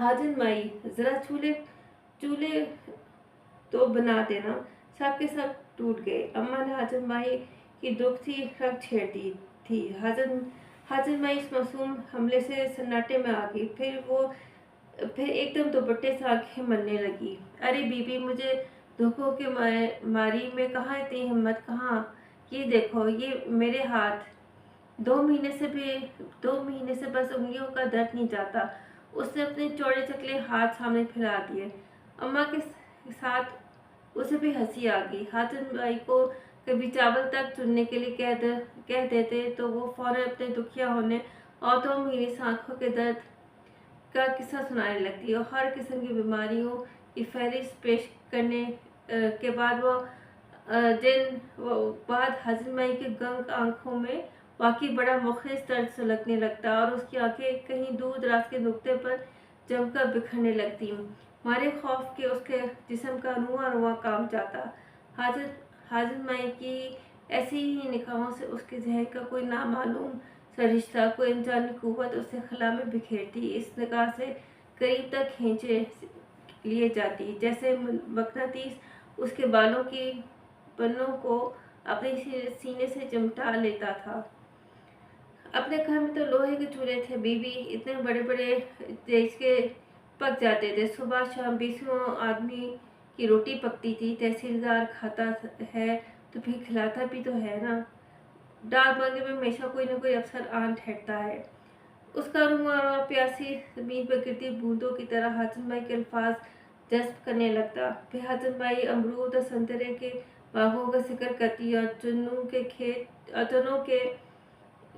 हाजिर माई, जरा चूल्हे चूल्हे तो बना देना। सब के सब टूट गए। अम्मा ने हाजिर माई की दुखती रग छेड़ दी थी। हाजिर माई इस मासूम हमले से सन्नाटे में आ गई। फिर एकदम दुपट्टे से आंखें मलने लगी। अरे बीबी, मुझे धोखों के मारी में कहाँ इतनी हिम्मत, कहाँ? ये देखो, ये मेरे हाथ। 2 महीने से बस उंगलियों का दर्द नहीं जाता। उसने अपने चौड़े चकले हाथ सामने फैला दिए। अम्मा के साथ उसे भी हंसी आ गई। हातिम भाई को कभी चावल तक चुनने के लिए कह देते तो वो फौरन अपने दुखिया होने और 2 महीने से आंखों के दर्द का किस्सा सुनाने लगती और हर किस्म की बीमारियों की फहरिस्त पेश करने के बाद वो बाद हाजिर माई के गंग आंखों में वाकई बड़ा मुखलिस दर्द सुलगने लगता और उसकी आंखें कहीं दूर दराज के नुक्ते पर जमकर बिखरने लगती। मारे खौफ के उसके जिस्म का रुआ रुआ काम जाता। हाजिर हाजिर माई की ऐसी ही निगाहों से उसके जहन का कोई नामालूम सा रिश्ता, कोई अनजानी कुव्वत उसे खला में बिखेरती, इस निगाह से करीब तक खींचे लिए जाती, जैसे मकनातीस उसके बालों की पन्नों को अपने सीने से चिमटा लेता था। अपने घर में तो लोहे के चूल्हे थे बीबी, इतने बड़े बड़े तेज के पक जाते थे। सुबह शाम 20 आदमी की रोटी पकती थी। तहसीलदार खाता है तो फिर खिलाता भी तो है ना। डाक बंगले में हमेशा कोई ना कोई अफसर आन ठहरता है। उसका रुआ प्यासी जमीन पर गिरती बूंदों की तरह हातिम भाई के अल्फाज जज्ब करने लगता। फिर हातिम भाई अमरूद और संतरे के बागों का जिक्र करती और चुनों के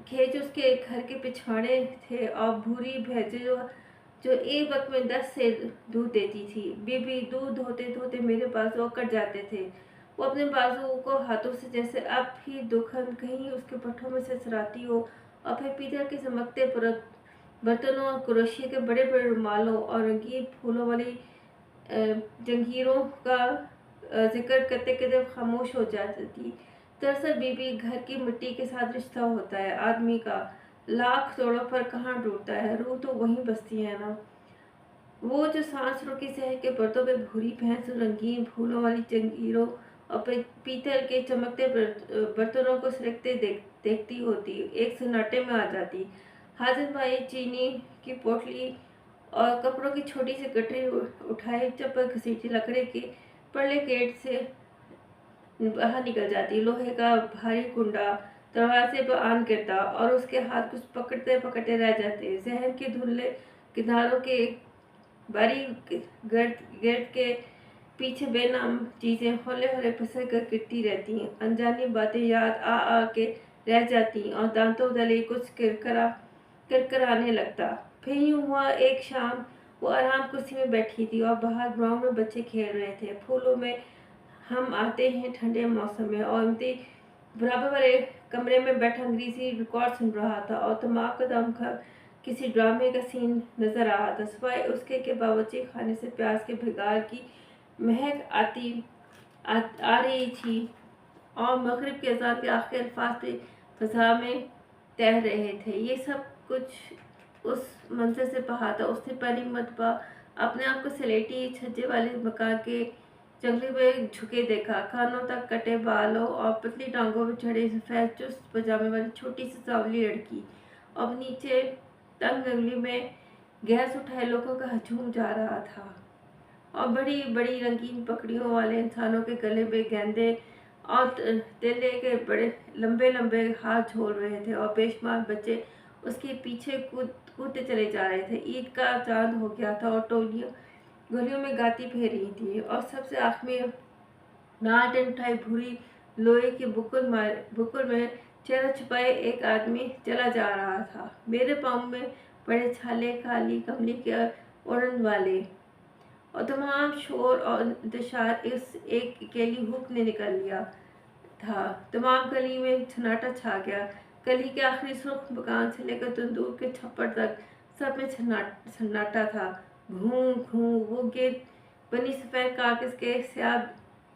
खेत उसके घर के पिछवाड़े थे और भूरी भैंसे जो एक वक्त में 10 से दूध देती थी। बीबी, दूध धोते धोते मेरे बाजू कट जाते थे। वो अपने बाजुओं को हाथों से जैसे अब भी दुखन कहीं उसके पट्टों में से सराती हो और फिर पीतल के चमकते बर्तनों और क्रोशिया के बड़े बड़े रुमालों और रंगीन फूलों वाली जंजीरों का जिक्र करते करते खामोश हो जाती थी। दरअसल बीबी, घर की मिट्टी के साथ रिश्ता होता है आदमी का, लाख तोड़ों पर कहाँ टूटता है, रूह तो वहीं बसती है ना। वो जो सांस रोकी शहर के पर्दों पे भूरी भैंस रंगीन फूलों वाली जंजीरों और पीतल के चमकते बर्तनों को सिरकते देखती होती, एक सन्नाटे में आ जाती। हाजिर भाई चीनी की पोटली और कपड़ों की छोटी सी गठरी उठाए चप्पल घसीटी लकड़े के पड़ले गेट से बाहर निकल जाती। लोहे का भारी कुंडा दरवाजे पर आन गिरता और उसके हाथ कुछ पकड़ते पकड़ते रह जाते। जहन के धुंधले किनारों के बारीक गर्द के पीछे बेनाम चीजें हौले हौले फिसल कर गिरती रहती। अनजानी बातें याद आ के रह जाती और दांतों तले कुछ किरकिराने लगता। फिर यूं हुआ, एक शाम वो आराम कुर्सी में बैठी थी और बाहर ग्राउंड में बच्चे खेल रहे थे। फूलों में हम आते हैं ठंडे मौसम में और इमती बराबर वाले कमरे में बैठा अंग्रेजी रिकॉर्ड सुन रहा था और दिमाग का दम किसी ड्रामे का सीन नजर आ रहा था। सिवाय उसके के बावर्ची खाने से प्याज के भिगार की महक आ रही थी और मगरिब के अज़ान के आखिरी अल्फाज भी फजा में तैर रहे थे। ये सब कुछ उस मंजर से पहा था। उसने पहली मरतबा अपने आप को सलेटी छज्जे वाले मकान के जंगली में झुके देखा। कानों तक कटे बालों और पतली टांगों में चढ़े सफेद चुस्त पजामे वाली छोटी सी सांवली लड़की और नीचे तंग अंगुली में गैस उठाए लोगों का हजूम जा रहा था और बड़ी बड़ी रंगीन पकड़ियों वाले इंसानों के गले में गेंदे और तेले के बड़े लंबे लंबे हाथ झोल रहे थे और बेशुमार बच्चे उसके पीछे कूदते चले जा रहे थे। ईद का चांद हो गया था और टोलियों गलियों में गाती फेर रही थी और सबसे आखिर में नालटेन उठाई भूरी लोहे के बुकुल में चेहरा छुपाए एक आदमी चला जा रहा था। मेरे पाँव में बड़े छाले काली कमली के ओढ़न वाले और तमाम शोर और इंतशार इस एक अकेली हुक ने निकल लिया था। तमाम गली में सन्नाटा छा गया। गली के आखिरी सुर्ख मकान से लेकर तंदूर के छप्पर तक सब में सन्नाटा था। घूं घूं वो गेट बनी सफेद कागज के स्याह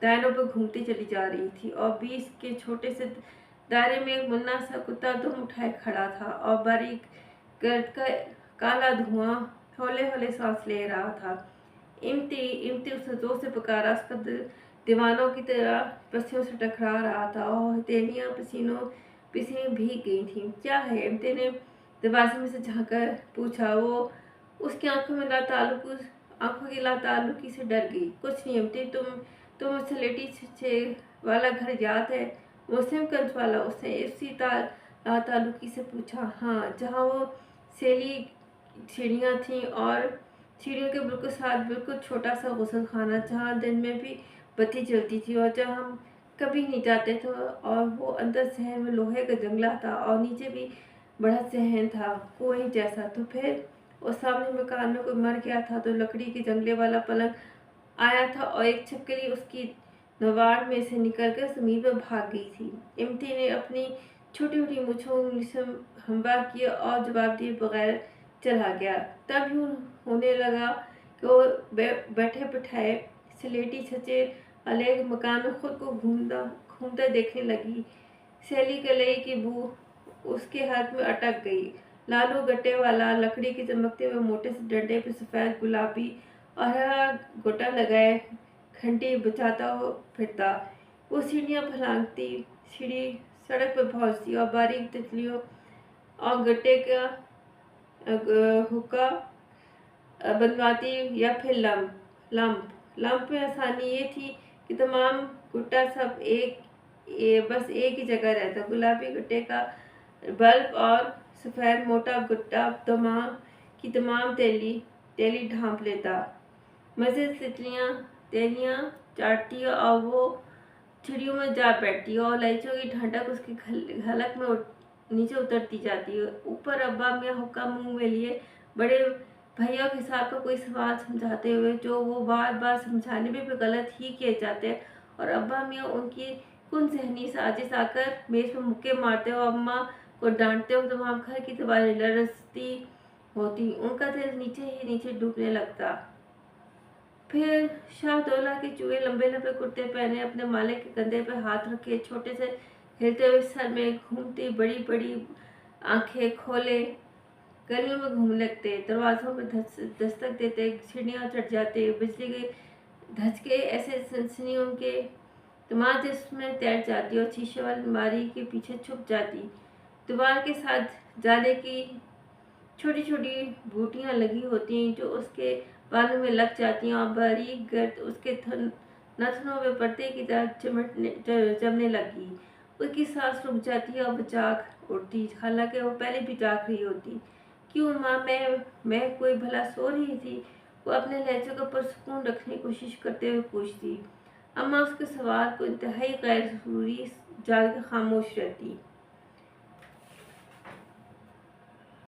दायरों पर घूमती चली जा रही थी और 20 के छोटे से दायरे में एक मुन्ना सा कुत्ता दुम उठाए खड़ा था और बारीक गर्द का काला धुआं हौले हौले सांस ले रहा था। इम्ति इम्ति उसे जोर से पुकारा। उसका दिल दीवानों की तरह पस्सियों से टकरा रहा था और हथेलियां पसीने भीग गई थीं। क्या है? इम्ति ने दरवाजे में से झांककर पूछा। वो उसकी आंखों की लाताल्लुकी से डर गई। कुछ नहीं इम्ति, तुम मुझसे लेटी छे वाला घर याद है? मुस्लिमगंज वाला? उसने उसी लाताल्लुकी से पूछा। हाँ, जहाँ वो सैली सीढ़ियाँ थीं और सीढ़ियों के बिल्कुल साथ बिल्कुल छोटा सा गुसल खाना, जहाँ दिन में भी बत्ती जलती थी और जहाँ हम कभी नहीं जाते थे। और वो अंदर शहर में लोहे का जंगला था और नीचे भी बड़ा सहन था, कुएं जैसा। तो फिर उस सामने मकान में कोई मर गया था तो लकड़ी के जंगले वाला पलंग आया था और एक छिपकली उसकी नवाड़ में से निकलकर जमीन पर भाग गई थी। इम्ति ने अपनी छोटी छोटी मूछों से हमवार किया और जवाब दिए बगैर चला गया। तब यूं होने लगा कि वो बैठे बिठाए स्लेटी छज्जे वाले मकान में खुद को घूमता देखने लगी। सैली कलई की बू उसके हाथ में अटक गई। लालू गट्टे वाला लकड़ी के चमकते हुए मोटे से डंडे पे सफ़ेद गुलाबी और हरा गोटा लगाए घंटी बचाता हुआ फिरता। वो सीढ़ियाँ फलांगती, सीढ़ी सड़क पर पहुँचती और बारीक तितलियों और गट्टे का हुक्का बनवाती या फिर लंप में आसानी ये थी कि तमाम गुट्टा सब बस एक ही जगह रहता। गुलाबी गुट्टे का बल्ब और सफ़ेद मोटा गुट्टा तमाम तेली ढांप लेता। मज़े तेलियाँ चाटती और वो चिड़ियों में जा बैठती और इलायचियों की ठंडक उसकी हलक में नीचे उतरती जाती है। ऊपर अब्बा मियाँ हुक्का मुंह में लिए बड़े भैया के साथ को कोई सवाल समझाते हुए, जो वो बार बार समझाने में भी गलत ही किए जाते और अब्बा मियाँ उनकी कुन जहनी साजिश आकर मेज पर मुक्के मारते और अम्मा को डांटते और तमाम घर की दीवारें लरसती होती। उनका दिल नीचे ही नीचे डूबने लगता। फिर शाहदौला के चूहे लंबे लंबे कुर्ते पहने अपने मालिक के कंधे पर हाथ रखे छोटे से हिलते हुए सर में घूमती बड़ी बड़ी आंखें खोले गलियों में घूमने लगते, दरवाजों में दस्तक देते, सीढ़ियाँ चढ़ जाते, बिजली के धचके ऐसे सनसनी उनके दिमाग जिसमें तैर जाती और शीशे वाली अलमारी के पीछे छुप जाती। दीवार के साथ जाले की छोटी छोटी बूटियाँ लगी होती हैं जो उसके बालों में लग जाती हैं और बारीक गर्द उसके नथनों में पर्दे की तरह जमने लगी। उसकी सांस रुक जाती है और वो जाग उठती, हालांकि वो पहले भी जाग रही होती। क्यों माँ, मैं कोई भला सो रही थी? वो अपने लहजे को पुरसुकून रखने की कोशिश करते हुए पूछती। अम्मा उसके सवाल को इंतहाई गैर जरूरी जान के खामोश रहती।